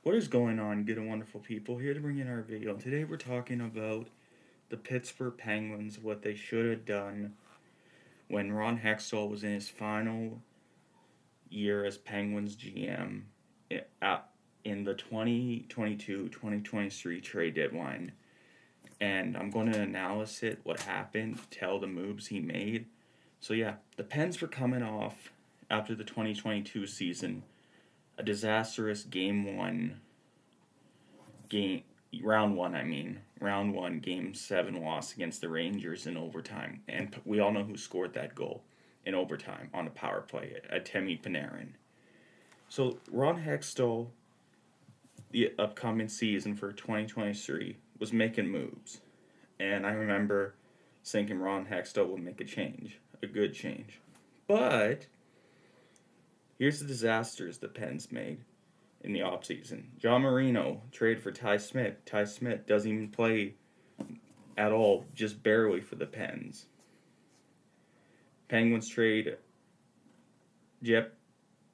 What is going on, good and wonderful people? Here to bring in our video. Today we're talking about the Pittsburgh Penguins, what they should have done when Ron Hextall was in his final year as Penguins GM in the 2022-2023 trade deadline. And I'm going to analyze it, what happened, tell the moves he made. So yeah, the Pens were coming off after the 2022 season, a disastrous game round one, round one, game seven loss against the Rangers in overtime, and we all know who scored that goal in overtime on a power play at Temi Panarin. So Ron Hextall, the upcoming season for 2023, was making moves, and I remember thinking Ron Hextall would make a change, a good change, but here's the disasters the Pens made in the offseason. John Marino traded for Ty Smith. Ty Smith doesn't even play at all, just barely for the Pens. Penguins trade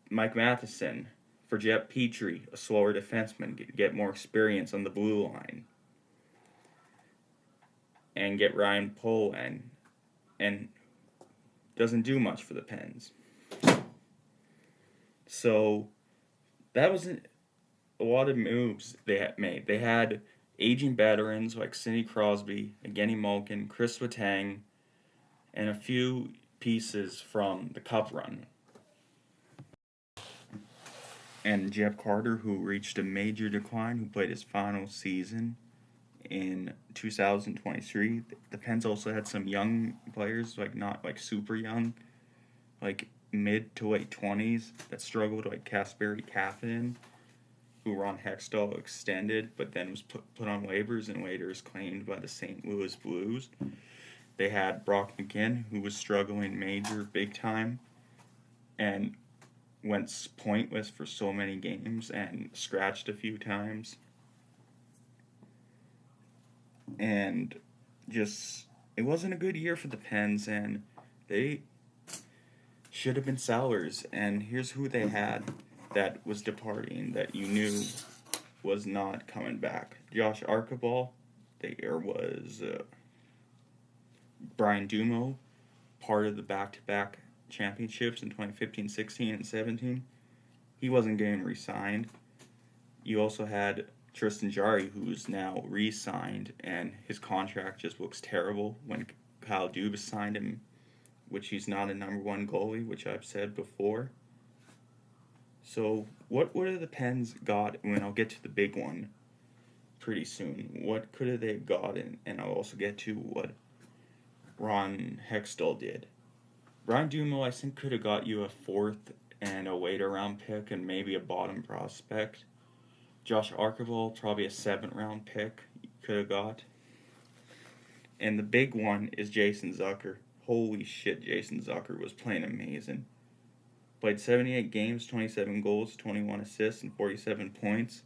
Mike Matheson for Jeff Petrie, a slower defenseman, get more experience on the blue line. And get Ryan Poehling, and doesn't do much for the Pens. So that wasn't a lot of moves they had made. They had aging veterans like Sidney Crosby, Evgeny Malkin, Chris Letang, and a few pieces from the Cup run. And Jeff Carter, who reached a major decline, who played his final season in 2023. The Pens also had some young players, not super young, like mid to late 20s, that struggled, like Kasperi Kapanen, who Ron Hextall extended, but then was put on waivers and later is claimed by the St. Louis Blues. They had Brock McGinn, who was struggling big time, and went pointless for so many games and scratched a few times. And just, it wasn't a good year for the Pens, and they should have been sellers. And here's who they had that was departing that you knew was not coming back. Josh Archibald. There was Brian Dumo, part of the back-to-back championships in 2015, 16, and 17. He wasn't getting re-signed. You also had Tristan Jarry, who's now re-signed, and his contract just looks terrible when Kyle Dubas signed him, which he's not a number one goalie, which I've said before. So what have the Pens got? And I'll get to the big one pretty soon. What could have they gotten? And I'll also get to what Ron Hextall did. Brian Dumo, I think, could have got you a fourth and a later round pick and maybe a bottom prospect. Josh Archibald, probably a 7th-round pick you could have got. And the big one is Jason Zucker. Holy shit, Jason Zucker was playing amazing. Played 78 games, 27 goals, 21 assists, and 47 points.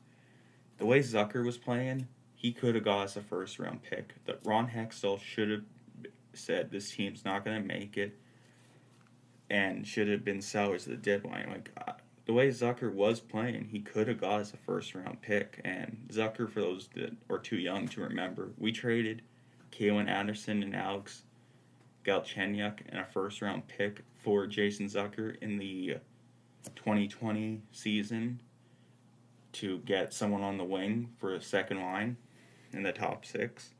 The way Zucker was playing, he could have got us a first-round pick. That Ron Hextall should have said this team's not going to make it and should have been sellers at the deadline. The way Zucker was playing, he could have got us a first-round pick. And Zucker, for those that are too young to remember, we traded Kalen Anderson and Alex Galchenyuk and a first-round pick for Jason Zucker in the 2020 season to get someone on the wing for a second line in the top 6.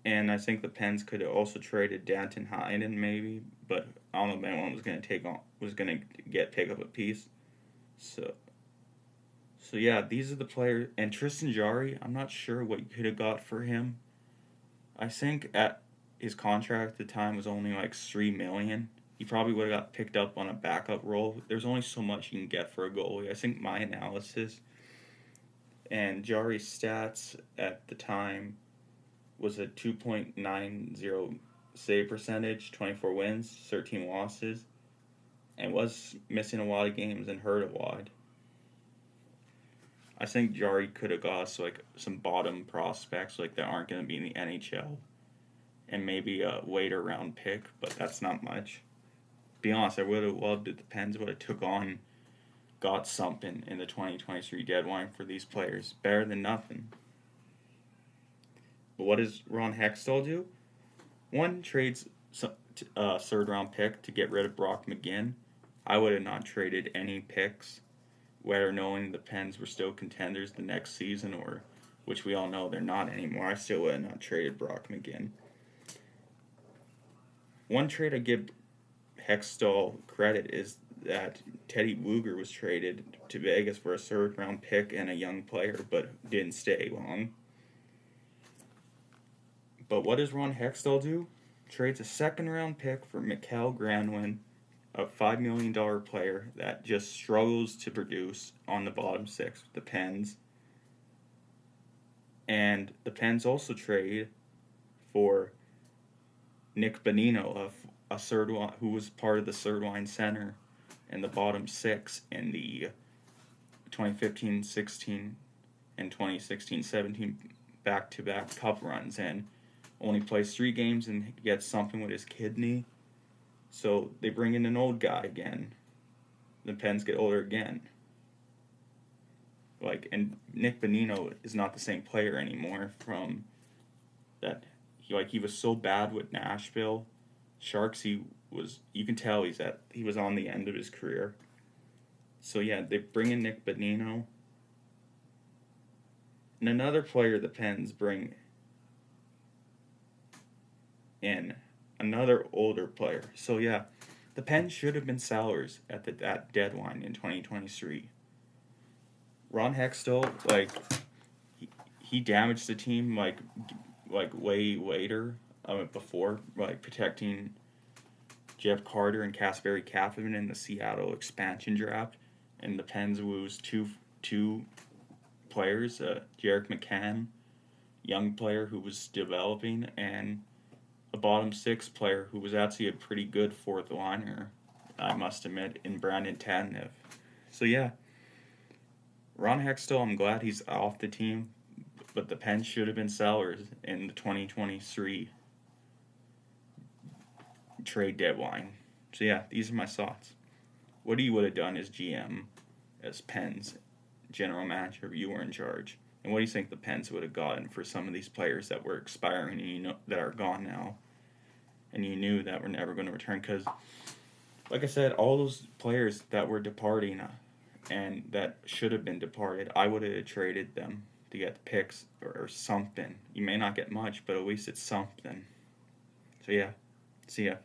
And I think the Pens could have also traded Danton Heinen maybe, but I don't know if anyone was going to pick up a piece. So yeah, these are the players. And Tristan Jarry, I'm not sure what you could have got for him. I think at his contract at the time was only like $3 million. He probably would have got picked up on a backup role. There's only so much you can get for a goalie. I think my analysis and Jarry's stats at the time was a 2.90 save percentage, 24 wins, 13 losses, and was missing a lot of games and hurt a lot. I think Jarry could have got us some bottom prospects that aren't going to be in the NHL, and maybe a later round pick, but that's not much. To be honest, I would have loved if the Pens would have took on got something in the 2023 deadline for these players. Better than nothing. But what does Ron Hextall do? One, trades a third round pick to get rid of Brock McGinn. I would have not traded any picks, whether knowing the Pens were still contenders the next season or, which we all know they're not anymore. I still would have not traded Brock McGinn. One trade I give Hextall credit is that Teddy Blueger was traded to Vegas for a third round pick and a young player, but didn't stay long. But what does Ron Hextall do? Trades a second round pick for Mikael Granlund, a $5 million player that just struggles to produce on the bottom six with the Pens. And the Pens also trade for Nick Bonino, a third line, who was part of the third line center in the bottom six in the 2015-16 and 2016-17 back-to-back cup runs, and only plays 3 games and gets something with his kidney. So they bring in an old guy again. The Pens get older again. And Nick Bonino is not the same player anymore from that. He was so bad with Nashville. Sharks, you can tell he was on the end of his career. So yeah, they bring in Nick Bonino. And another player the Pens bring in, another older player. So yeah, the Pens should have been sellers at that deadline in 2023. Ron Hextall, he damaged the team way later, before, protecting Jeff Carter and Kasperi Kapanen in the Seattle expansion draft, and the Pens lose two players, Jarek McCann, young player who was developing, and a bottom six player who was actually a pretty good fourth liner, I must admit, in Brandon Tanev. So yeah, Ron Hextall, I'm glad he's off the team, but the Pens should have been sellers in the 2023 trade deadline. So yeah, these are my thoughts. What you would have done as GM, as Pens general manager, if you were in charge? And what do you think the Pens would have gotten for some of these players that were expiring and that are gone now, and you knew that were never going to return? Because, like I said, all those players that were departing and that should have been departed, I would have traded them to get the picks or something. You may not get much, but at least it's something. So yeah, see ya.